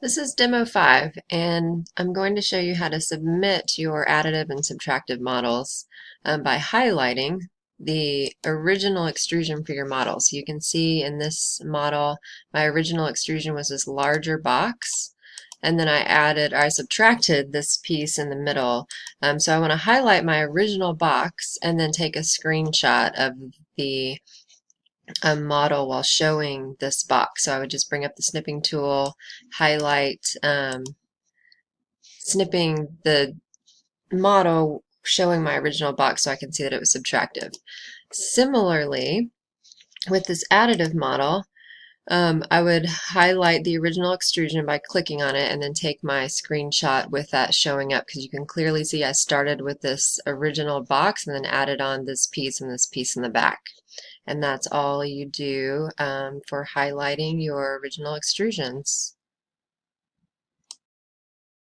This is demo 5, and I'm going to show you how to submit your additive and subtractive models by highlighting the original extrusion for your model. So you can see in this model, my original extrusion was this larger box, and then I subtracted this piece in the middle. So I want to highlight my original box and then take a screenshot of the model while showing this box. So I would just bring up the snipping tool, highlight, snipping the model, showing my original box so I can see that it was subtractive. Similarly, with this additive model, I would highlight the original extrusion by clicking on it and then take my screenshot with that showing up, because you can clearly see I started with this original box and then added on this piece and this piece in the back. And that's all you do for highlighting your original extrusions.